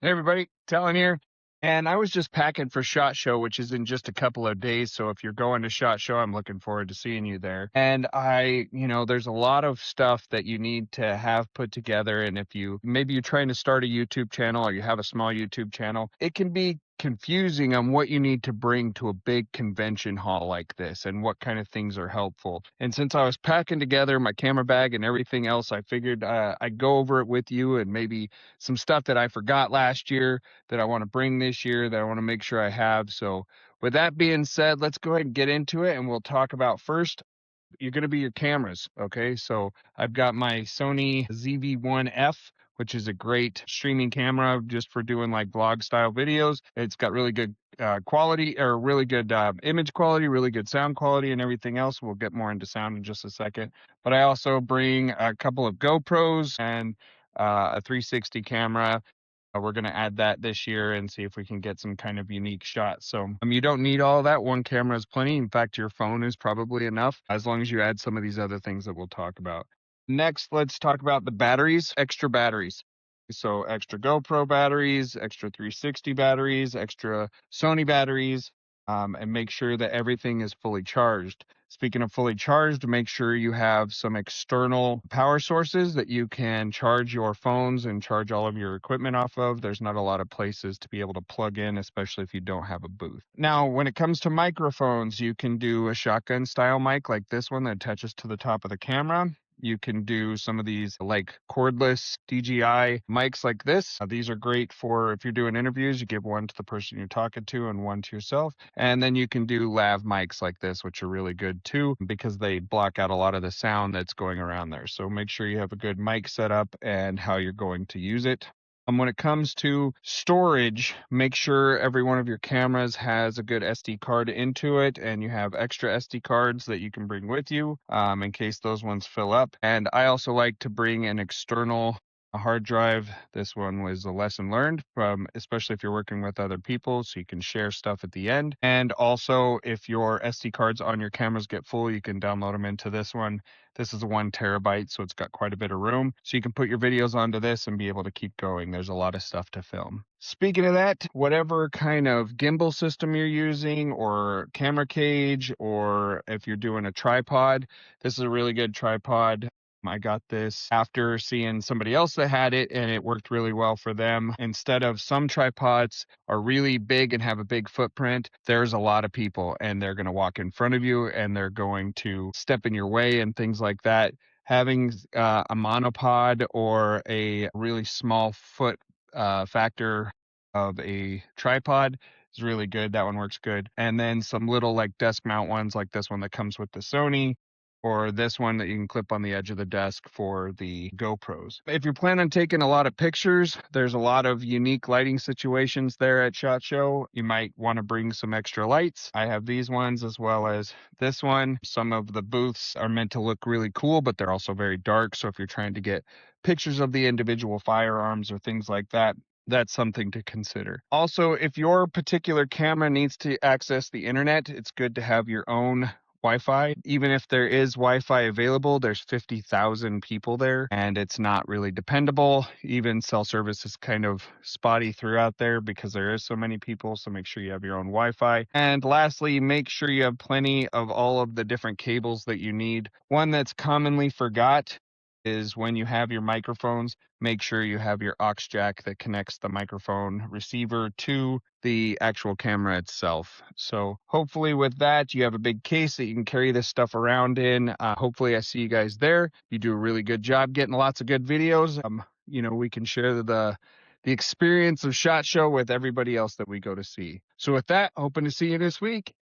Hey everybody, Talon here. And I was just packing for SHOT Show, which is in just a couple of days. So if you're going to SHOT Show, I'm looking forward to seeing you there. And there's a lot of stuff that you need to have put together. And if maybe you're trying to start a YouTube channel or you have a small YouTube channel, it can be confusing on what you need to bring to a big convention hall like this and what kind of things are helpful. And since I was packing together my camera bag and everything else, I figured I'd go over it with you and maybe some stuff that I forgot last year that I want to bring this year that I want to make sure I have. So with that being said, let's go ahead and get into it, and we'll talk about first, you're going to be your cameras. Okay. So I've got my Sony ZV-1F, which is a great streaming camera just for doing like vlog style videos. It's got really good quality, or really good image quality, really good sound quality, and everything else. We'll get more into sound in just a second. But I also bring a couple of GoPros and a 360 camera. We're going to add that this year and see if we can get some kind of unique shots. So you don't need all that. One camera is plenty. In fact, your phone is probably enough, as long as you add some of these other things that we'll talk about. Next, let's talk about the batteries, extra batteries. So extra GoPro batteries, extra 360 batteries, extra Sony batteries, and make sure that everything is fully charged. Speaking of fully charged, make sure you have some external power sources that you can charge your phones and charge all of your equipment off of. There's not a lot of places to be able to plug in, especially if you don't have a booth. Now, when it comes to microphones, you can do a shotgun style mic like this one that attaches to the top of the camera. You can do some of these like cordless DJI mics like this. These are great for if you're doing interviews, you give one to the person you're talking to and one to yourself. And then you can do lav mics like this, which are really good too, because they block out a lot of the sound that's going around there. So make sure you have a good mic setup and how you're going to use it. When it comes to storage, make sure every one of your cameras has a good SD card into it, and you have extra SD cards that you can bring with you in case those ones fill up. And I also like to bring an external hard drive. This one was a lesson learned from, especially if you're working with other people, so you can share stuff at the end. And also, if your SD cards on your cameras get full, you can download them into this one. This is a 1 terabyte, so it's got quite a bit of room. So you can put your videos onto this and be able to keep going. There's a lot of stuff to film. Speaking of that, whatever kind of gimbal system you're using, or camera cage, or if you're doing a tripod, this is a really good tripod. I got this after seeing somebody else that had it, and it worked really well for them. Instead of some tripods are really big and have a big footprint, there's a lot of people and they're going to walk in front of you and they're going to step in your way and things like that. Having a monopod or a really small foot factor of a tripod is really good. That one works good. And then some little like desk mount ones like this one that comes with the Sony, or this one that you can clip on the edge of the desk for the GoPros. If you plan on taking a lot of pictures, there's a lot of unique lighting situations there at SHOT Show. You might want to bring some extra lights. I have these ones as well as this one. Some of the booths are meant to look really cool, but they're also very dark. So if you're trying to get pictures of the individual firearms or things like that, that's something to consider. Also, if your particular camera needs to access the internet, it's good to have your own Wi-Fi. Even if there is Wi-Fi available, there's 50,000 people there and it's not really dependable. Even cell service is kind of spotty throughout there because there is so many people. So make sure you have your own Wi-Fi. And lastly, make sure you have plenty of all of the different cables that you need. One that's commonly forgot is when you have your microphones, make sure you have your aux jack that connects the microphone receiver to the actual camera itself. So hopefully with that, you have a big case that you can carry this stuff around in. Hopefully I see you guys there. You do a really good job getting lots of good videos. We can share the experience of SHOT Show with everybody else that we go to see. So with that, hoping to see you this week.